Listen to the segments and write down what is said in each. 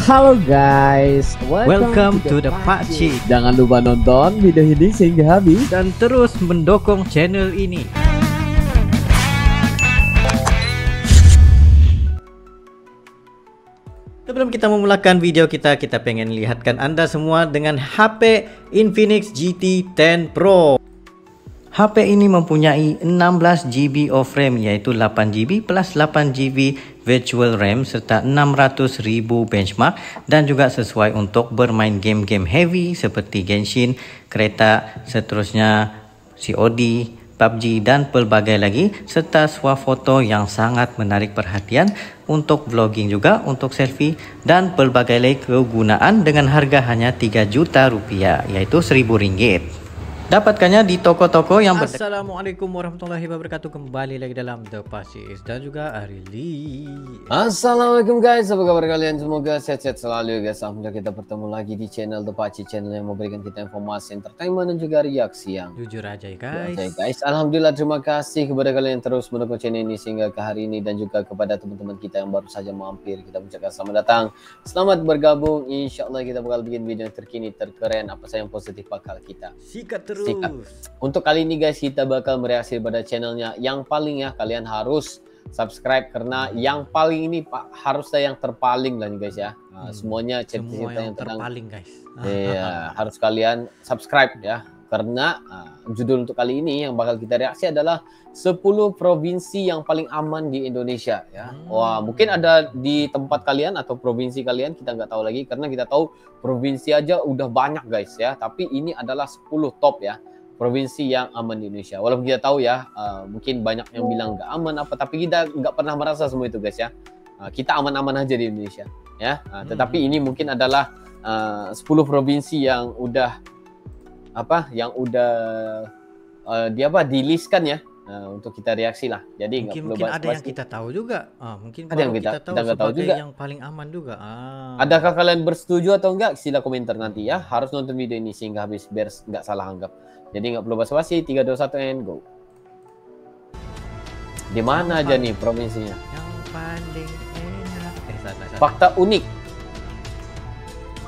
Halo guys, Welcome to the Pakcik. Jangan lupa nonton video ini sehingga habis Dan terus mendukung channel ini. Sebelum kita memulakan video kita pengen lihatkan Anda semua dengan HP Infinix GT 10 Pro. HP ini mempunyai 16GB of RAM, yaitu 8GB plus 8GB virtual RAM serta 600.000 benchmark, dan juga sesuai untuk bermain game-game heavy seperti Genshin, kereta, seterusnya COD, PUBG dan pelbagai lagi, serta swafoto yang sangat menarik perhatian untuk vlogging juga, untuk selfie dan pelbagai lagi kegunaan dengan harga hanya 3 juta rupiah, yaitu Rp1.000. Dapatkannya di toko-toko yang berdekatan. Assalamualaikum warahmatullahi wabarakatuh. Kembali lagi dalam The Pakcik dan juga Arili. Assalamualaikum guys, apa kabar kalian? Semoga sehat-sehat selalu guys. Alhamdulillah kita bertemu lagi di channel The Pakcik, channel yang memberikan kita informasi, entertainment dan juga reaksi yang jujur aja guys. Alhamdulillah, terima kasih kepada kalian yang terus mendukung channel ini sehingga ke hari ini, dan juga kepada teman-teman kita yang baru saja mampir. Kita ucapkan selamat datang, selamat bergabung. Insyaallah kita bakal bikin video yang terkini, terkeren, apa saja yang positif bakal kita sikat terus. Untuk kali ini guys, kita bakal mereaksi pada channelnya yang paling, ya kalian harus subscribe karena yang paling ini harusnya yang terpaling lah nih guys ya. Semuanya cerita yang terpaling guys. Iya, harus kalian subscribe ya, karena judul untuk kali ini yang bakal kita reaksi adalah 10 provinsi yang paling aman di Indonesia ya. Wah, mungkin ada di tempat kalian atau provinsi kalian, kita nggak tahu lagi karena kita tahu provinsi aja udah banyak guys ya, tapi ini adalah 10 top ya provinsi yang aman di Indonesia. Walaupun kita tahu ya, mungkin banyak yang bilang nggak aman apa, tapi kita nggak pernah merasa semua itu guys ya. Kita aman-aman aja di Indonesia ya. Tetapi ini mungkin adalah 10 provinsi yang udah di-list-kan ya, untuk kita reaksi lah. Jadi mungkin ada yang kita tahu juga. Mungkin ada yang kita tahu nggak tahu juga, yang paling aman juga. Adakah kalian bersetuju atau enggak? Sila komentar nanti ya. Harus nonton video ini sehingga habis biar nggak salah anggap. Jadi nggak perlu basa-basi. 3, 2, 1 and go. Di mana aja nih provinsinya? Yang paling enak. Salah. Fakta unik,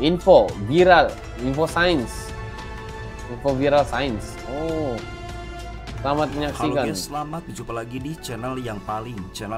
info viral, info sains, info viral sains. Oh, selamat menyaksikan. Halo guys, selamat berjumpa lagi di channel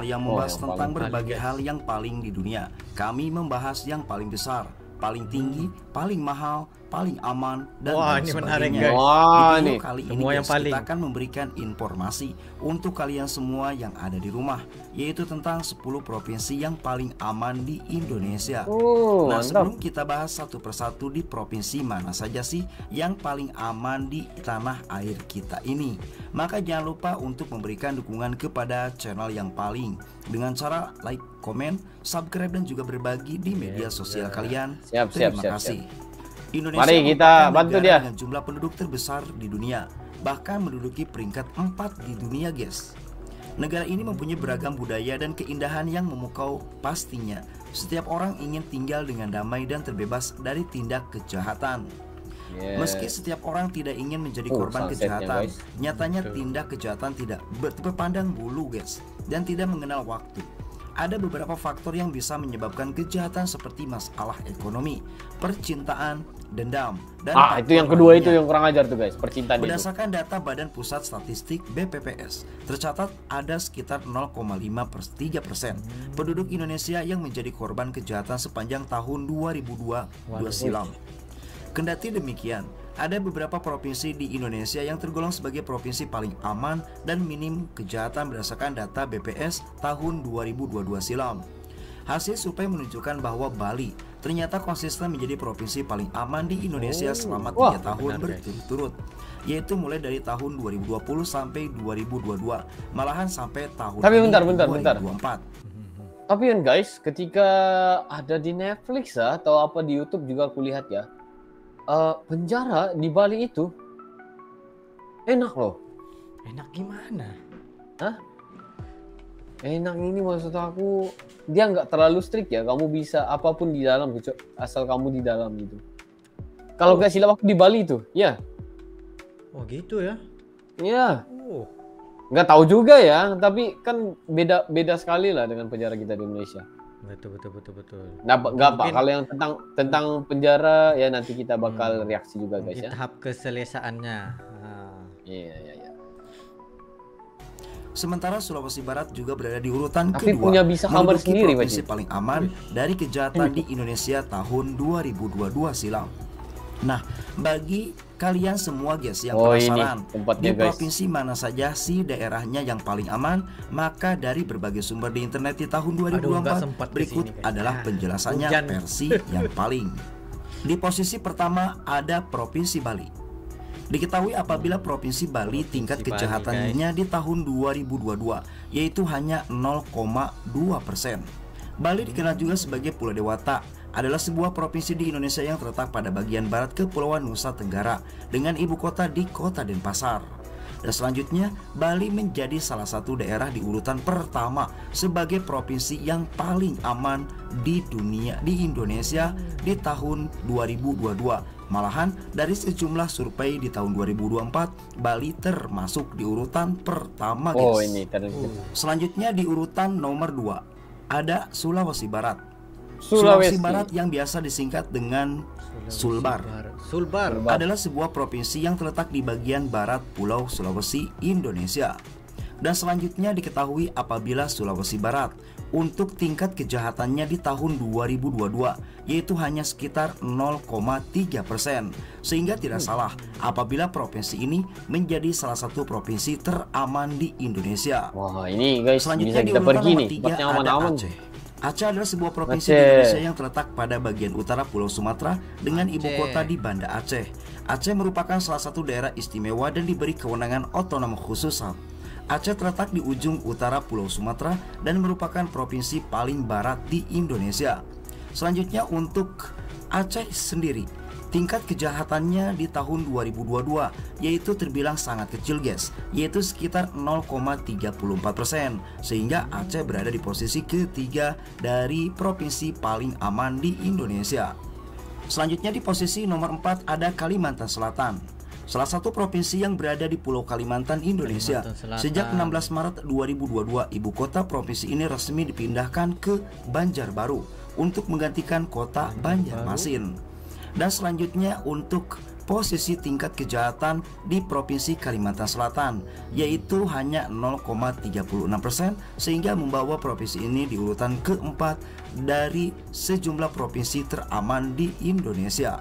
yang membahas tentang berbagai hal yang paling di dunia. Kami membahas yang paling besar, paling tinggi, paling mahal, paling aman, dan ini menarik guys. Wah, di video nih kali ini semua yang guys, paling. kita akan memberikan informasi untuk kalian semua yang ada di rumah, yaitu tentang 10 provinsi yang paling aman di Indonesia. Nah, mantap. sebelum kita bahas satu persatu di provinsi mana saja sih yang paling aman di tanah air kita ini, maka jangan lupa untuk memberikan dukungan kepada channel yang paling dengan cara like, komen, subscribe, dan juga berbagi di media sosial kalian. Terima kasih. Indonesia Mari kita bantu dia. dengan jumlah penduduk terbesar di dunia, bahkan menduduki peringkat 4 di dunia guys. Negara ini mempunyai beragam budaya dan keindahan yang memukau. Pastinya setiap orang ingin tinggal dengan damai dan terbebas dari tindak kejahatan. Meski setiap orang tidak ingin menjadi korban kejahatan, nyatanya tindak kejahatan tidak berpandang bulu guys, dan tidak mengenal waktu. Ada beberapa faktor yang bisa menyebabkan kejahatan seperti masalah ekonomi, percintaan, dendam, dan itu yang kedua itu yang kurang ajar tuh guys, percintaan. Berdasarkan data Badan Pusat Statistik (BPPS), tercatat ada sekitar 0,5% penduduk Indonesia yang menjadi korban kejahatan sepanjang tahun 2022 silam. Kendati demikian, ada beberapa provinsi di Indonesia yang tergolong sebagai provinsi paling aman dan minim kejahatan berdasarkan data BPS tahun 2022 silam. Hasil survei menunjukkan bahwa Bali ternyata konsisten menjadi provinsi paling aman di Indonesia selama 3 tahun berturut-turut, yaitu mulai dari tahun 2020 sampai 2022, malahan sampai tahun 2024. Tapi kan guys, ketika ada di Netflix ya, atau apa di YouTube juga aku lihat ya, penjara di Bali itu enak loh. Enak gimana? Hah? Enak ini maksud aku, dia nggak terlalu strict ya. Kamu bisa apapun di dalam, asal kamu di dalam gitu. Kalau nggak silap aku di Bali itu, ya. Oh gitu ya? Iya. Nggak tahu juga ya, tapi kan beda sekali lah dengan penjara kita di Indonesia. Betul. Nah, enggak Pak, Mungkin kalau yang tentang penjara ya nanti kita bakal reaksi juga guys di ya. tahap keselesaannya. Iya. Sementara Sulawesi Barat juga berada di urutan Tapi kedua, punya bisa kabar menduduki sendiri, provinsi Pak. paling aman dari kejahatan di Indonesia tahun 2022 silam. Nah, bagi kalian semua guys yang penasaran tempatnya, di guys. provinsi mana saja sih daerahnya yang paling aman, maka dari berbagai sumber di internet di tahun 2024 berikut adalah penjelasannya versi yang paling. Di posisi pertama ada Provinsi Bali. Diketahui apabila Provinsi Bali tingkat kejahatannya di tahun 2022 yaitu hanya 0,2%. Bali dikenal juga sebagai Pulau Dewata, adalah sebuah provinsi di Indonesia yang terletak pada bagian barat Kepulauan Nusa Tenggara dengan ibu kota di Kota Denpasar. Dan selanjutnya, Bali menjadi salah satu daerah di urutan pertama sebagai provinsi yang paling aman di dunia di Indonesia di tahun 2022. Malahan dari sejumlah survei di tahun 2024, Bali termasuk di urutan pertama, guys. Oh, ini Selanjutnya di urutan nomor 2 ada Sulawesi Barat. Sulawesi Barat yang biasa disingkat dengan Sulbar adalah sebuah provinsi yang terletak di bagian barat Pulau Sulawesi, Indonesia. Dan selanjutnya diketahui apabila Sulawesi Barat untuk tingkat kejahatannya di tahun 2022 yaitu hanya sekitar 0,3%, sehingga tidak salah apabila provinsi ini menjadi salah satu provinsi teraman di Indonesia. Wah, ini guys, selanjutnya bisa kita pergi nih, tempatnya ada Aceh. Aceh adalah sebuah provinsi di Indonesia yang terletak pada bagian utara Pulau Sumatera dengan ibu kota di Banda Aceh. Aceh merupakan salah satu daerah istimewa dan diberi kewenangan otonom khusus. Aceh terletak di ujung utara Pulau Sumatera dan merupakan provinsi paling barat di Indonesia. Selanjutnya untuk Aceh sendiri, tingkat kejahatannya di tahun 2022 yaitu terbilang sangat kecil, guys, yaitu sekitar 0,34%, sehingga Aceh berada di posisi ketiga dari provinsi paling aman di Indonesia. Selanjutnya di posisi nomor 4 ada Kalimantan Selatan, salah satu provinsi yang berada di Pulau Kalimantan, Indonesia. Sejak 16 Maret 2022, ibu kota provinsi ini resmi dipindahkan ke Banjarbaru untuk menggantikan kota Banjarmasin. Dan selanjutnya untuk posisi tingkat kejahatan di Provinsi Kalimantan Selatan yaitu hanya 0,36%, sehingga membawa provinsi ini di urutan keempat dari sejumlah provinsi teraman di Indonesia.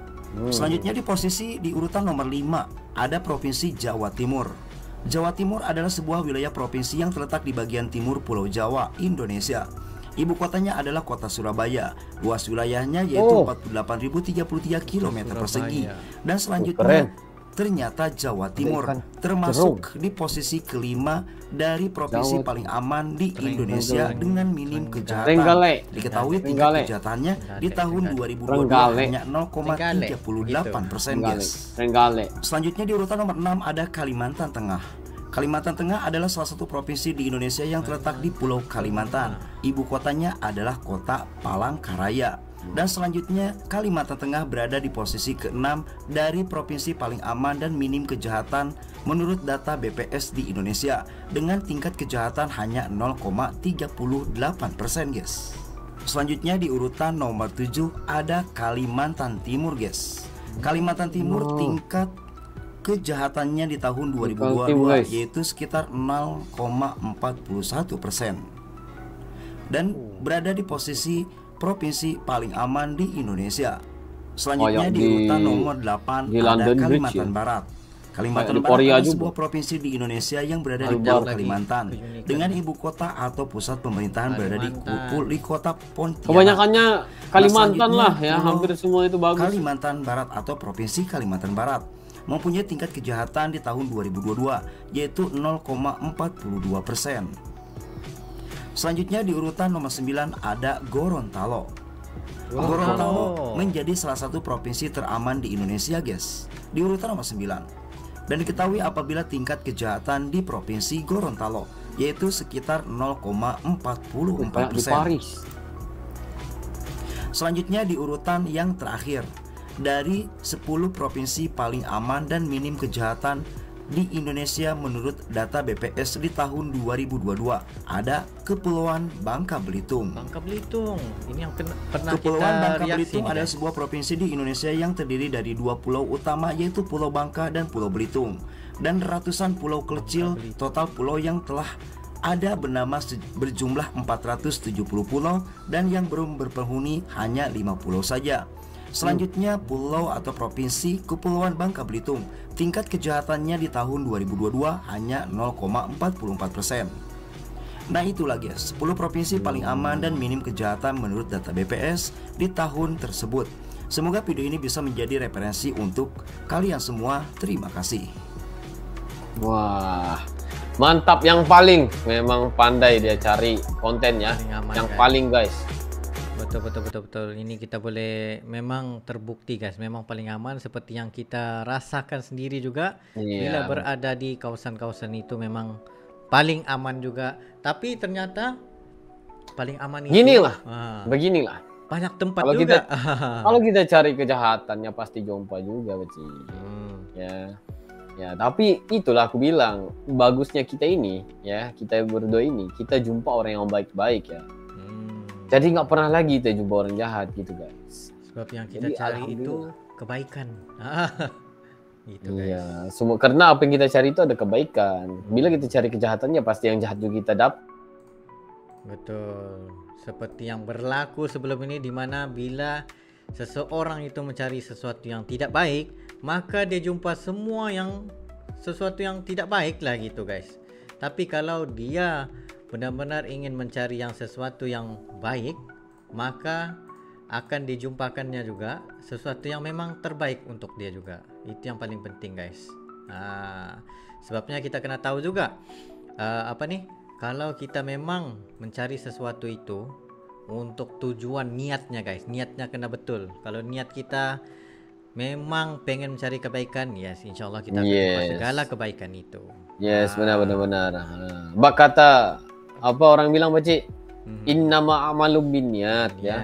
Selanjutnya di posisi di urutan nomor 5 ada Provinsi Jawa Timur. Jawa Timur adalah sebuah wilayah provinsi yang terletak di bagian timur Pulau Jawa, Indonesia. Ibu kotanya adalah kota Surabaya. Luas wilayahnya yaitu 48.033 km persegi. Dan selanjutnya ternyata Jawa Timur termasuk di posisi kelima dari provinsi paling aman di Indonesia dengan minim kejahatan. Diketahui tingkat kejahatannya di tahun 2022 hanya 0,38%, guys. Selanjutnya di urutan nomor 6 ada Kalimantan Tengah. Kalimantan Tengah adalah salah satu provinsi di Indonesia yang terletak di Pulau Kalimantan. Ibu kotanya adalah kota Palangkaraya. Dan selanjutnya Kalimantan Tengah berada di posisi ke-6 dari provinsi paling aman dan minim kejahatan menurut data BPS di Indonesia dengan tingkat kejahatan hanya 0,38%, guys. Selanjutnya di urutan nomor 7 ada Kalimantan Timur, guys. Kalimantan Timur tingkat kejahatannya di tahun 2022 yaitu sekitar 0,41% dan berada di posisi provinsi paling aman di Indonesia. Selanjutnya di urutan nomor 8 ada Kalimantan Barat. Kalimantan Barat adalah sebuah provinsi di Indonesia yang berada di Pulau Kalimantan dengan ibu kota atau pusat pemerintahan berada di kota Pontianak. Kebanyakannya Kalimantan lah ya, hampir semua itu bagus. Kalimantan Barat atau Provinsi Kalimantan Barat mempunyai tingkat kejahatan di tahun 2022 yaitu 0,42%. Selanjutnya di urutan nomor 9 ada Gorontalo. Gorontalo menjadi salah satu provinsi teraman di Indonesia, guys, di urutan nomor 9. Dan diketahui apabila tingkat kejahatan di provinsi Gorontalo yaitu sekitar 0,44%. Selanjutnya di urutan yang terakhir dari 10 provinsi paling aman dan minim kejahatan di Indonesia menurut data BPS di tahun 2022. Ada Kepulauan Bangka Belitung. Bangka Belitung. Ini yang pernah Kepulauan kita Bangka reaksi Belitung nih, adalah guys. sebuah provinsi di Indonesia yang terdiri dari 2 pulau utama, yaitu Pulau Bangka dan Pulau Belitung, dan ratusan pulau kecil. Total pulau yang telah ada bernama berjumlah 470 pulau, dan yang belum berpenghuni hanya 5 pulau saja. Selanjutnya, pulau atau provinsi Kepulauan Bangka Belitung. Tingkat kejahatannya di tahun 2022 hanya 0,44%. Nah itulah guys, 10 provinsi paling aman dan minim kejahatan menurut data BPS di tahun tersebut. Semoga video ini bisa menjadi referensi untuk kalian semua. Terima kasih. Wah, mantap. Yang paling memang pandai dia cari kontennya. Paling aman, Yang guys. paling guys. Betul. Ini kita boleh memang terbukti guys, memang paling aman seperti yang kita rasakan sendiri juga. Bila Iya. berada di kawasan-kawasan itu memang paling aman juga. Tapi ternyata paling aman itu Ginilah, ah, beginilah. banyak tempat Kalau juga. Kalau kita cari kejahatannya pasti jumpa juga, Beci. Ya. Ya, tapi itulah aku bilang, bagusnya kita ini, ya, kita berdua ini, kita jumpa orang yang baik-baik ya. Jadi nggak pernah lagi kita jumpa orang jahat gitu guys. Sebab yang kita Jadi, cari itu alhamdulillah. kebaikan. Gitu guys. Iya, semua karena apa yang kita cari itu ada kebaikan. Bila kita cari kejahatannya pasti yang jahat juga kita dapat. Betul. Seperti yang berlaku sebelum ini, di mana bila seseorang itu mencari sesuatu yang tidak baik, maka dia jumpa semua yang sesuatu yang tidak baik lah gitu guys. Tapi kalau dia benar-benar ingin mencari yang sesuatu yang baik, maka akan dijumpakannya juga sesuatu yang memang terbaik untuk dia juga. Itu yang paling penting guys. Sebabnya kita kena tahu juga kalau kita memang mencari sesuatu itu untuk tujuan niatnya guys, niatnya kena betul. Kalau niat kita memang pengen mencari kebaikan, yes, insya Allah kita akan jumpa segala kebaikan itu. Yes, benar. Bak kata apa orang bilang Pakcik? Innama amalum binniyat ya.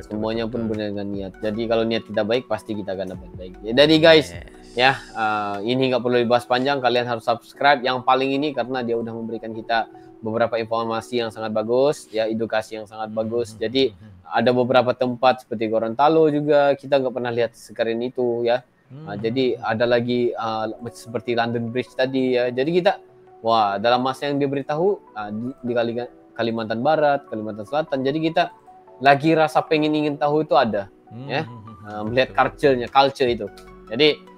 Semuanya pun benar dengan niat. Jadi kalau niat kita baik pasti kita akan dapat baik. Jadi guys, ya ini nggak perlu dibahas panjang. Kalian harus subscribe yang paling ini karena dia udah memberikan kita beberapa informasi yang sangat bagus, ya, edukasi yang sangat bagus. Jadi ada beberapa tempat seperti Gorontalo juga kita nggak pernah lihat sekeren itu ya. Jadi ada lagi seperti London Bridge tadi ya. Jadi kita dalam masa yang dia beritahu di Kalimantan Barat, Kalimantan Selatan. Jadi kita lagi rasa ingin tahu itu ada, ya, melihat culture itu. Jadi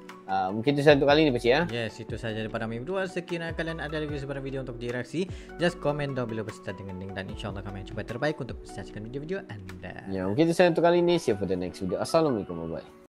mungkin itu saja untuk kali ini, Pak ya. Yes, itu saja daripada kami berdua. Sekiranya kalian ada lagi sebarang video untuk direaksi, just comment down below beserta dengan link, dan insya Allah kami yang coba terbaik untuk menyaksikan video-video Anda. Ya, mungkin itu saja untuk kali ini. See you for the next video. Assalamualaikum warahmatullahi wabarakatuh.